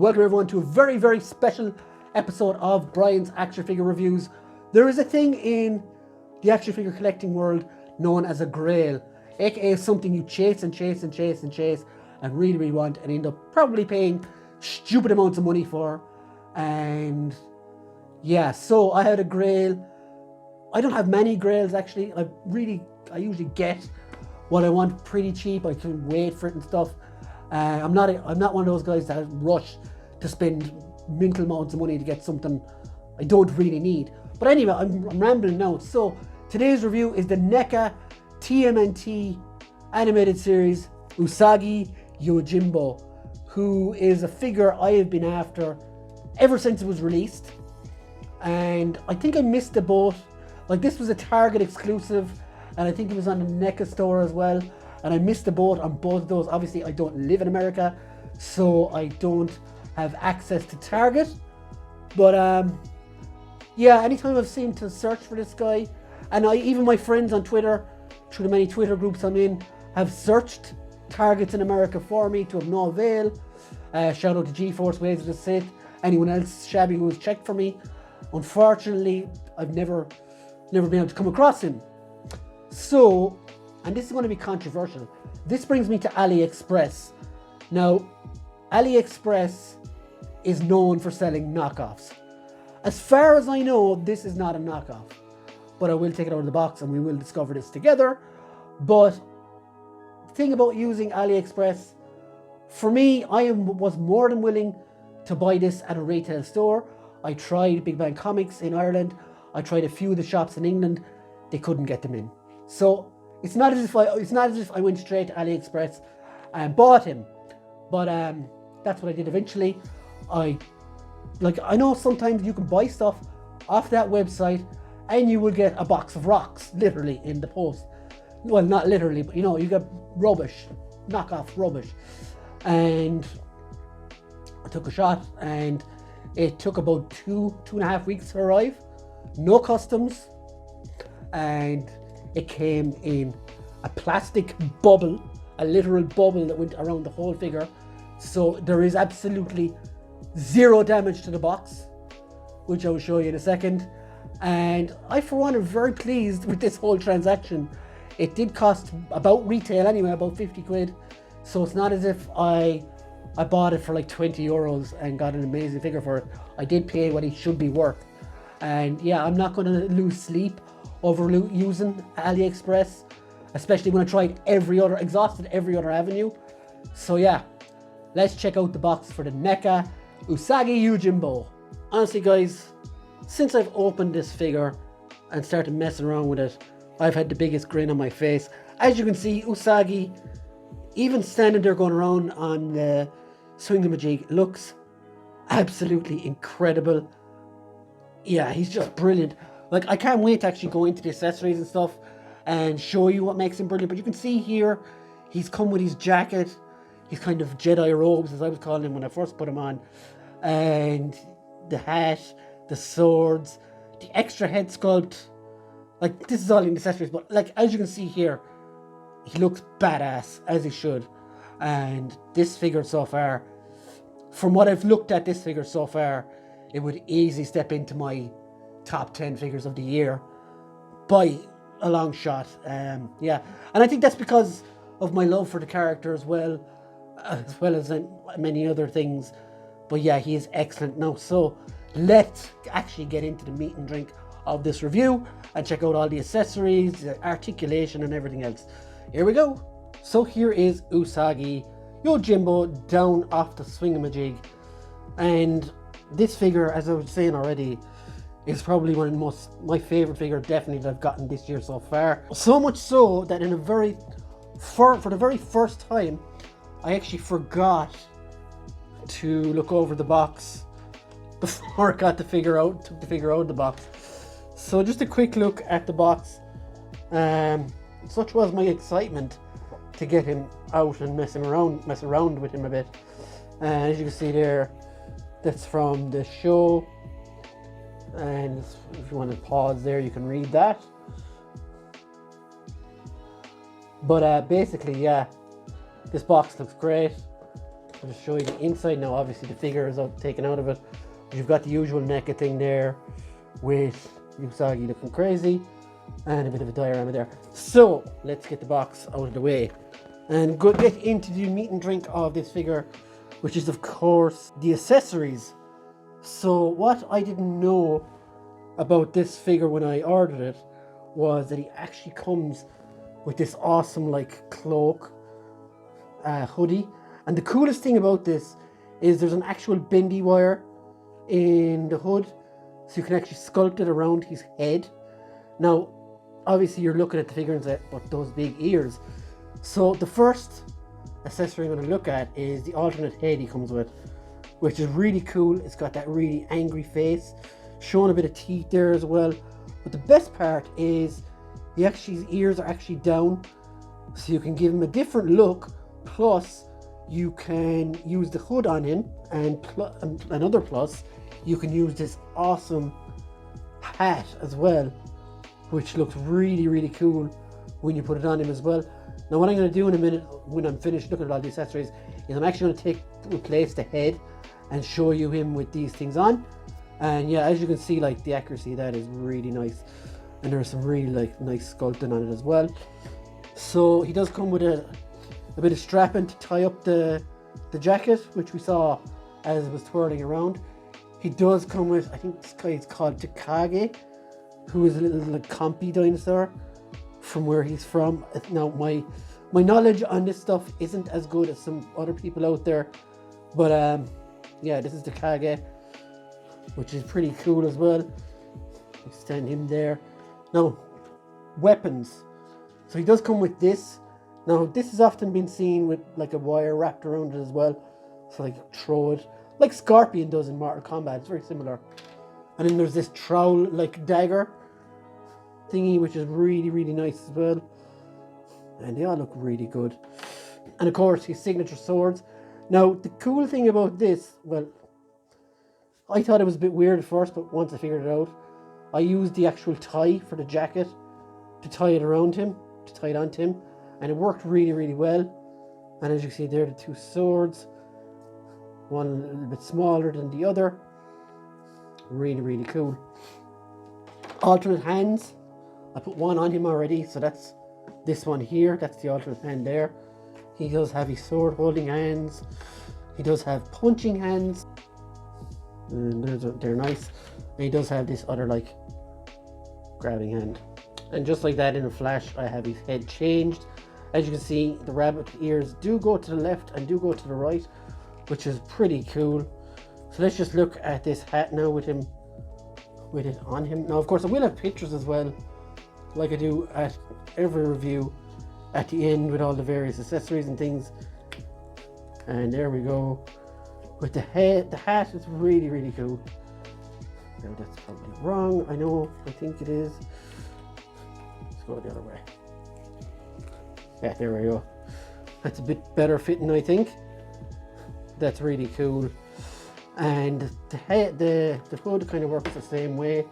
Welcome everyone to a very, very special episode of Brian's action figure reviews. There is a thing in the action figure collecting world known as a Grail, aka something you chase and chase and chase and chase and really, really want and end up probably paying stupid amounts of money for. And yeah, so I had a Grail. I don't have many Grails actually. I usually get what I want pretty cheap. I can wait for it and stuff. I'm not one of those guys that rush to spend mental amounts of money to get something I don't really need. But anyway, I'm rambling now. So today's review is the NECA tmnt animated series USAGI YOJIMBO, who is a figure I have been after ever since it was released. And I think I missed the boat. Like, this was a Target exclusive, and I think it was on the NECA store as well. And I missed the boat on both of those. Obviously, I don't live in America, so I don't have access to Target. But yeah, anytime I've seen to search for this guy, and even my friends on Twitter, through the many Twitter groups I'm in, have searched Targets in America for me to have no avail. Shout out to G-Force, Ways of the Sith, anyone else shabby who has checked for me. Unfortunately, I've never been able to come across him. So, and this is going to be controversial, this brings me to AliExpress. Now, AliExpress is known for selling knockoffs. As far as I know, this is not a knockoff, but I will take it out of the box and we will discover this together. But the thing about using AliExpress, for me, I was more than willing to buy this at a retail store. I tried Big Bang Comics in Ireland. I tried a few of the shops in England. They couldn't get them in. So it's not as if I went straight to AliExpress and bought him. But that's what I did eventually. I know sometimes you can buy stuff off that website and you will get a box of rocks literally in the post. Well, not literally, but you get rubbish, knockoff rubbish. And I took a shot, and it took about two and a half weeks to arrive. No customs, and it came in a plastic bubble, a literal bubble that went around the whole figure. So there is absolutely zero damage to the box, which I will show you in a second. And I, for one, am very pleased with this whole transaction. It did cost about retail anyway, about 50 quid. So it's not as if I bought it for like 20 euros and got an amazing figure for it. I did pay what it should be worth. And yeah, I'm not going to lose sleep over using AliExpress, especially when I exhausted every other avenue. So yeah, let's check out the box for the NECA USAGI YOJIMBO. Honestly guys, since I've opened this figure and started messing around with it, I've had the biggest grin on my face. As you can see, USAGI, even standing there going around on the swingamajig, looks absolutely incredible. Yeah, he's just brilliant. Like, I can't wait to actually go into the accessories and stuff and show you what makes him brilliant. But you can see here, he's come with his jacket, his kind of Jedi robes, as I was calling him when I first put him on, and the hat, the swords, the extra head sculpt. Like, this is all in accessories, but like, as you can see here, he looks badass, as he should. And this figure so far, from what I've looked at this figure so far, it would easily step into my top 10 figures of the year by a long shot. Yeah, and I think that's because of my love for the character as well as many other things. But yeah, he is excellent now. So let's actually get into the meat and drink of this review and check out all the accessories, the articulation and everything else. Here we go. So here is USAGI YOJIMBO down off the swingamajig. And this figure, as I was saying already, is probably one of my favorite figure definitely that I've gotten this year so far. So much so that for the very first time, I actually forgot to look over the box before I took the figure out of the box. So just a quick look at the box. Such was my excitement to get him out and mess around with him a bit. And as you can see there, that's from the show. And if you want to pause there, you can read that. But basically, yeah, this box looks great. I'll just show you the inside now. Obviously the figure is taken out of it. You've got the usual NECA thing there with USAGI looking crazy and a bit of a diorama there. So let's get the box out of the way and get into the meat and drink of this figure, which is of course the accessories. So what I didn't know about this figure when I ordered it was that he actually comes with this awesome like cloak hoodie. And the coolest thing about this is there's an actual bendy wire in the hood, so you can actually sculpt it around his head. Now obviously you're looking at the figure and say, but those big ears. So the first accessory I'm going to look at is the alternate head he comes with, which is really cool. It's got that really angry face, showing a bit of teeth there as well. But the best part is his ears are actually down, so you can give him a different look. Plus you can use the hood on him, and another plus, you can use this awesome hat as well, which looks really, really cool when you put it on him as well. Now what I'm going to do in a minute when I'm finished looking at all the accessories is I'm actually going to replace the head and show you him with these things on. And yeah, as you can see, like the accuracy of that is really nice, and there's some really like nice sculpting on it as well. So he does come with a bit of strapping to tie up the jacket, which we saw as it was twirling around. He does come with, I think this guy is called Takage, who is a little like compy dinosaur from where he's from. Now my knowledge on this stuff isn't as good as some other people out there, but yeah, this is Takage, which is pretty cool as well. Extend him there. Now, weapons. So he does come with this. Now this has often been seen with like a wire wrapped around it as well, so like throw it like Scorpion does in Mortal Kombat. It's very similar. And then there's this trowel like dagger thingy, which is really, really nice as well, and they all look really good. And of course his signature swords. Now the cool thing about this, well, I thought it was a bit weird at first, but once I figured it out, I used the actual tie for the jacket to tie it around him, to tie it onto him, and it worked really, really well. And as you can see there, the two swords, one a little bit smaller than the other. Really, really cool. Alternate hands. I put one on him already, so that's this one here. That's the alternate hand there. He does have his sword holding hands. He does have punching hands, and they're nice. And he does have this other like grabbing hand. And just like that, in a flash, I have his head changed. As you can see, the rabbit ears do go to the left and do go to the right, which is pretty cool. So let's just look at this hat now with it on him. Now of course I will have pictures as well, like I do at every review at the end, with all the various accessories and things. And there we go with the head. The hat is really, really cool. Now that's probably wrong, I know, I think it is. Let's go the other way. Yeah, there we go. That's a bit better fitting, I think. That's really cool. And the hood kind of works the same way.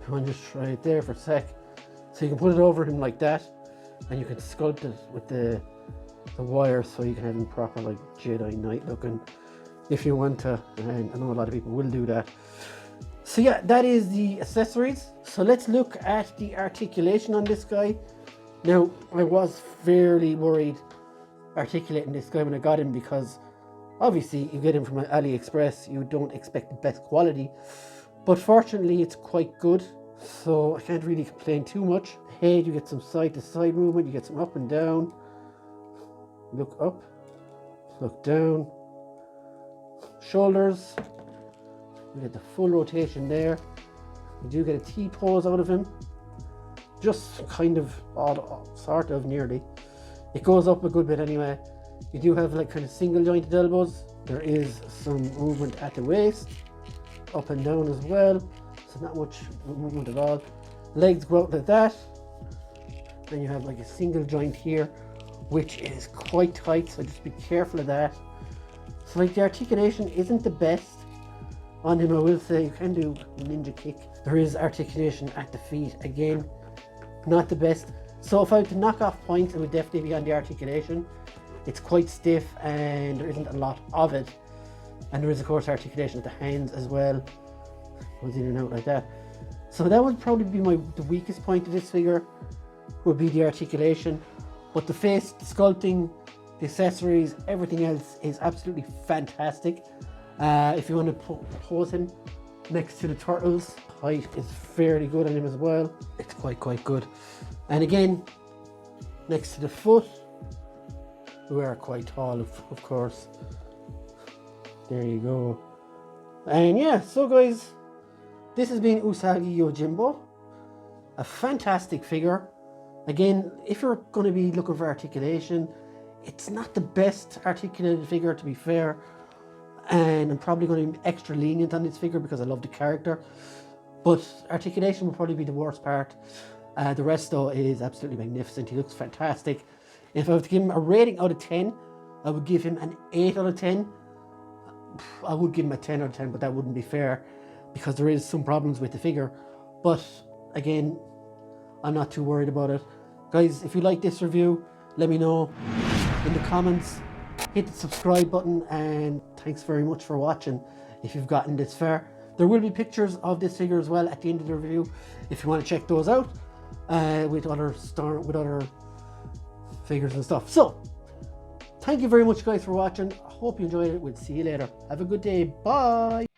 If you just try it there for a sec. So you can put it over him like that, and you can sculpt it with the wire, so you can have him proper like Jedi Knight looking if you want to. And I know a lot of people will do that. So yeah, that is the accessories. So let's look at the articulation on this guy. Now I was fairly worried articulating this guy when I got him, because obviously you get him from AliExpress, you don't expect the best quality, but fortunately it's quite good, so I can't really complain too much. Head, you get some side to side movement, you get some up and down, look up, look down. Shoulders, you get the full rotation there. You do get a T-pose out of him, just kind of sort of nearly. It goes up a good bit anyway. You do have like kind of single jointed elbows. There is some movement at the waist, up and down as well, so not much movement at all. Legs go out like that. Then you have like a single joint here, which is quite tight, so just be careful of that. So like the articulation isn't the best on him, I will say. You can do ninja kick. There is articulation at the feet, again, not the best. So if I were to knock off points, it would definitely be on the articulation. It's quite stiff and there isn't a lot of it. And there is of course articulation at the hands as well. Goes in and out like that. So that would probably be the weakest point of this figure, would be the articulation. But the face, the sculpting, the accessories, everything else is absolutely fantastic. If you want to pose him next to the Turtles, height is fairly good on him as well. It's quite good. And again, next to the foot, who are quite tall, of course. There you go. And yeah, so guys, this has been USAGI YOJIMBO. A fantastic figure. Again, if you're going to be looking for articulation, it's not the best articulated figure, to be fair. And I'm probably going to be extra lenient on this figure because I love the character. But articulation will probably be the worst part. The rest though is absolutely magnificent. He looks fantastic. If I was to give him a rating out of 10, I would give him an 8 out of 10. I would give him a 10 out of 10, but that wouldn't be fair because there is some problems with the figure. But again, I'm not too worried about it. Guys, if you like this review, let me know in the comments. Hit the subscribe button, and thanks very much for watching if you've gotten this far. There will be pictures of this figure as well at the end of the review if you want to check those out with other figures and stuff. So thank you very much guys for watching. I hope you enjoyed it. We'll see you later. Have a good day. Bye.